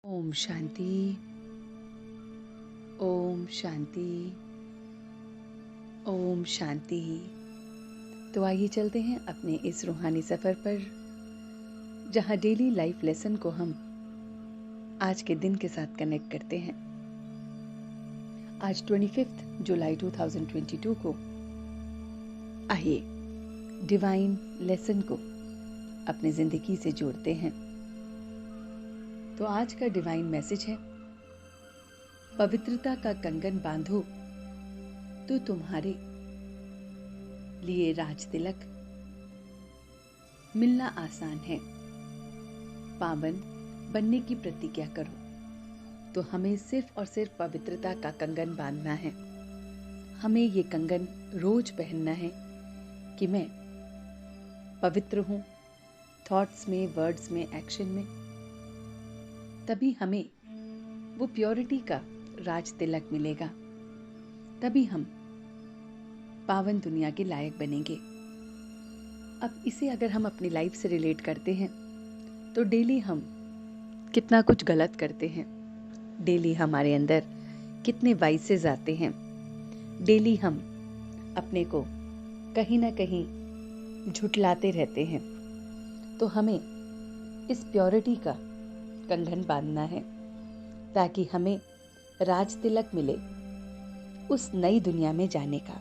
ओम शांति। ओम शांति। ओम शांति। तो आइए चलते हैं अपने इस रूहानी सफ़र पर, जहाँ डेली लाइफ लेसन को हम आज के दिन के साथ कनेक्ट करते हैं। आज 25 जुलाई 2022 को आइए डिवाइन लेसन को अपनी ज़िंदगी से जोड़ते हैं। तो आज का डिवाइन मैसेज है, पवित्रता का कंगन बांधो तो तुम्हारे लिए राज तिलक मिलना आसान है। पावन बनने की प्रतिज्ञा करो। तो हमें सिर्फ और सिर्फ पवित्रता का कंगन बांधना है। हमें ये कंगन रोज पहनना है कि मैं पवित्र हूँ, थॉट्स में, वर्ड्स में, एक्शन में। तभी हमें वो प्योरिटी का राज तिलक मिलेगा। तभी हम पावन दुनिया के लायक बनेंगे। अब इसे अगर हम अपनी लाइफ से रिलेट करते हैं तो डेली हम कितना कुछ गलत करते हैं। डेली हमारे अंदर कितने वाइसेस आते हैं। डेली हम अपने को कहीं ना कहीं झुठलाते रहते हैं। तो हमें इस प्योरिटी का कंगन बांधना है ताकि हमें राज तिलक मिले उस नई दुनिया में जाने का।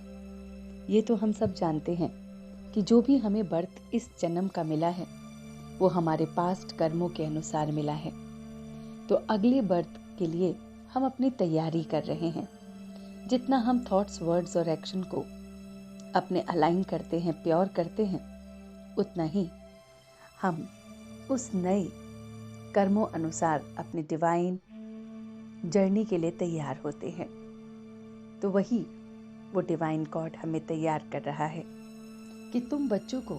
ये तो हम सब जानते हैं कि जो भी हमें बर्थ इस जन्म का मिला है वो हमारे पास्ट कर्मों के अनुसार मिला है। तो अगले बर्थ के लिए हम अपनी तैयारी कर रहे हैं। जितना हम थॉट्स, वर्ड्स और एक्शन को अपने अलाइन करते हैं, प्योर करते हैं, उतना ही हम उस नए कर्मों अनुसार अपनी डिवाइन जर्नी के लिए तैयार होते हैं। तो वही वो डिवाइन गॉड हमें तैयार कर रहा है कि तुम बच्चों को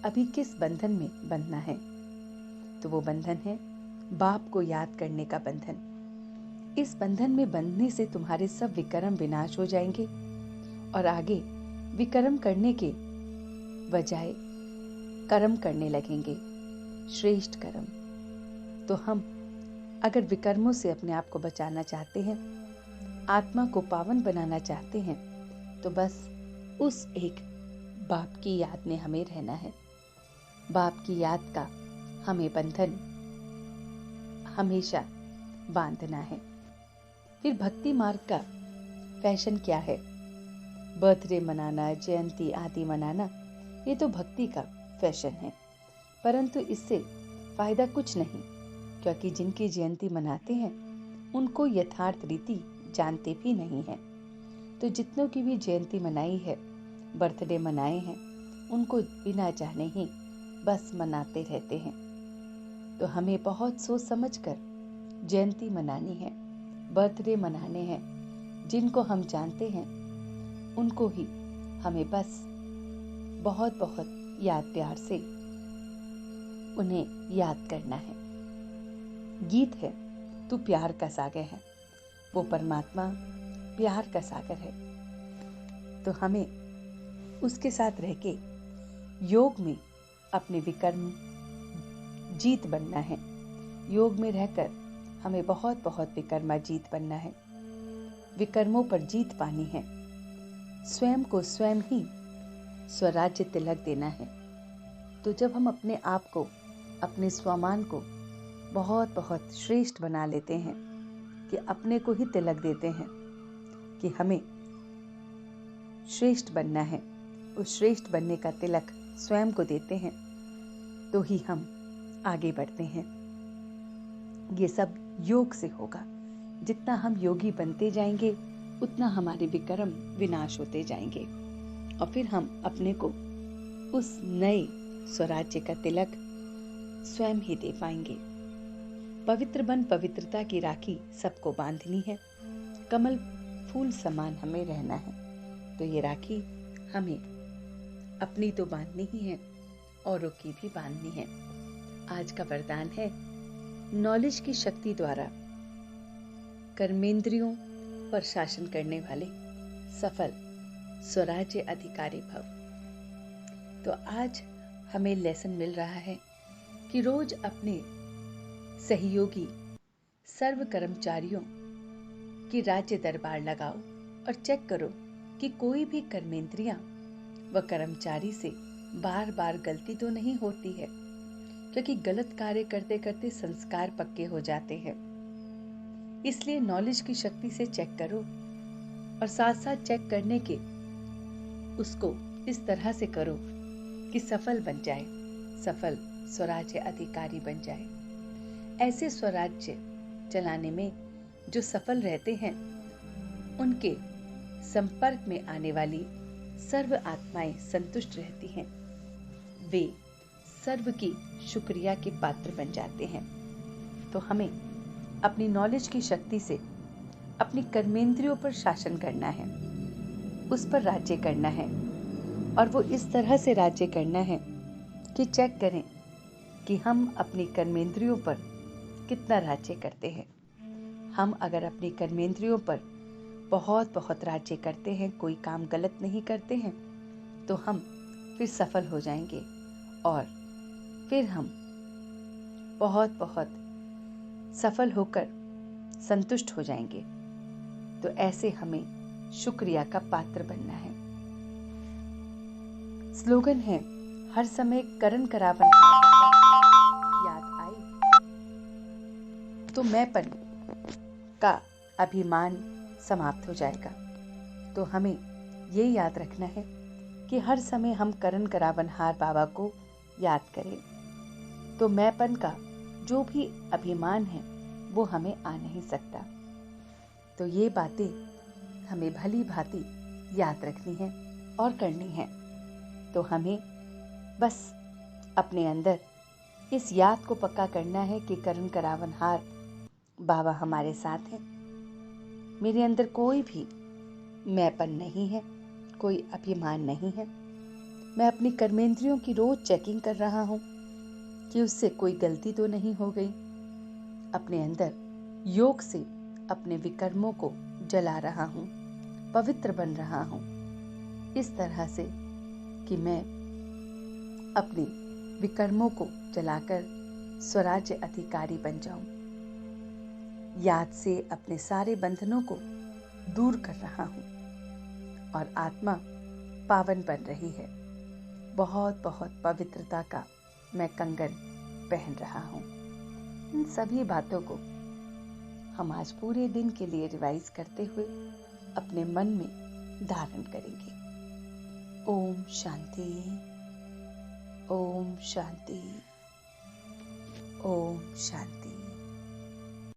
अभी किस बंधन में बंधना है। तो वो बंधन है बाप को याद करने का बंधन। इस बंधन में बंधने से तुम्हारे सब विकर्म विनाश हो जाएंगे और आगे विकर्म करने के बजाय कर्म करने लगेंगे, श्रेष्ठ कर्म। तो हम अगर विकर्मों से अपने आप को बचाना चाहते हैं, आत्मा को पावन बनाना चाहते हैं, तो बस उस एक बाप की याद में हमें रहना है। बाप की याद का हमें बंधन हमेशा बांधना है। फिर भक्ति मार्ग का फैशन क्या है? बर्थडे मनाना, जयंती आदि मनाना, ये तो भक्ति का फैशन है। परंतु इससे फायदा कुछ नहीं, क्योंकि जिनकी जयंती मनाते हैं उनको यथार्थ रीति जानते भी नहीं हैं। तो जितनों की भी जयंती मनाई है, बर्थडे मनाए हैं, उनको बिना जाने ही बस मनाते रहते हैं। तो हमें बहुत सोच समझ कर जयंती मनानी है, बर्थडे मनाने हैं। जिनको हम जानते हैं उनको ही हमें बस बहुत बहुत याद प्यार से उन्हें याद करना है। गीत है, तू प्यार का सागर है। वो परमात्मा प्यार का सागर है। तो हमें उसके साथ रह के योग में अपने विकर्म जीत बनना है। योग में रहकर हमें बहुत बहुत विकर्मा जीत बनना है। विकर्मों पर जीत पानी है। स्वयं को स्वयं ही स्वराज्य तिलक देना है। तो जब हम अपने आप को, अपने स्वमान को बहुत बहुत श्रेष्ठ बना लेते हैं कि अपने को ही तिलक देते हैं कि हमें श्रेष्ठ बनना है, उस श्रेष्ठ बनने का तिलक स्वयं को देते हैं, तो ही हम आगे बढ़ते हैं। ये सब योग से होगा। जितना हम योगी बनते जाएंगे उतना हमारे विकर्म विनाश होते जाएंगे और फिर हम अपने को उस नए स्वराज्य का तिलक स्वयं ही दे पाएंगे। पवित्र बन पवित्रता की राखी सबको बांधनी है। कमल फूल समान हमें रहना है। तो ये राखी हमें अपनी तो बांधनी ही है, औरों की भी बांधनी है। आज का वरदान है, नॉलेज की शक्ति द्वारा कर्मेंद्रियों पर शासन करने वाले सफल स्वराज्य अधिकारी भव। तो आज हमें लेसन मिल रहा है कि रोज अपने सहयोगी सर्व कर्मचारियों की राज्य दरबार लगाओ और चेक करो कि कोई भी कर्मेंद्रियां व कर्मचारी से बार बार गलती तो नहीं होती है, क्योंकि गलत कार्य करते करते संस्कार पक्के हो जाते हैं। इसलिए नॉलेज की शक्ति से चेक करो और साथ साथ चेक करने के उसको इस तरह से करो कि सफल बन जाए, सफल स्वराज्य अधिकारी बन जाए। ऐसे स्वराज्य चलाने में जो सफल रहते हैं उनके संपर्क में आने वाली सर्व आत्माएं संतुष्ट रहती हैं, वे सर्व की शुक्रिया के पात्र बन जाते हैं। तो हमें अपनी नॉलेज की शक्ति से अपनी कर्मेंद्रियों पर शासन करना है, उस पर राज्य करना है, और वो इस तरह से राज्य करना है कि चेक करें कि हम अपनी कर्मेंद्रियों पर कितना राज्य करते हैं। हम अगर अपनी कर्मेंद्रियों पर बहुत बहुत राज्य करते हैं, कोई काम गलत नहीं करते हैं, तो हम फिर सफल हो जाएंगे और फिर हम बहुत बहुत सफल होकर संतुष्ट हो जाएंगे। तो ऐसे हमें शुक्रिया का पात्र बनना है। स्लोगन है, हर समय करन करावन याद आई तो मैंपन का अभिमान समाप्त हो जाएगा। तो हमें ये याद रखना है कि हर समय हम करन करावनहार बाबा को याद करें, तो मैंपन का जो भी अभिमान है वो हमें आ नहीं सकता। तो ये बातें हमें भली भांति याद रखनी है और करनी है। तो हमें बस अपने अंदर इस याद को पक्का करना है कि करन करावनहार बाबा हमारे साथ हैं। मेरे अंदर कोई भी मैंपन नहीं है, कोई अभिमान नहीं है। मैं अपनी कर्मेंद्रियों की रोज चेकिंग कर रहा हूँ कि उससे कोई गलती तो नहीं हो गई। अपने अंदर योग से अपने विकर्मों को जला रहा हूँ, पवित्र बन रहा हूँ, इस तरह से कि मैं अपने विकर्मों को जलाकर स्वराज्य अधिकारी बन जाऊं। याद से अपने सारे बंधनों को दूर कर रहा हूं और आत्मा पावन बन रही है। बहुत बहुत पवित्रता का मैं कंगन पहन रहा हूं। इन सभी बातों को हम आज पूरे दिन के लिए रिवाइज करते हुए अपने मन में धारण करेंगे। ओम शांति, ओम शांति, ओम शांति।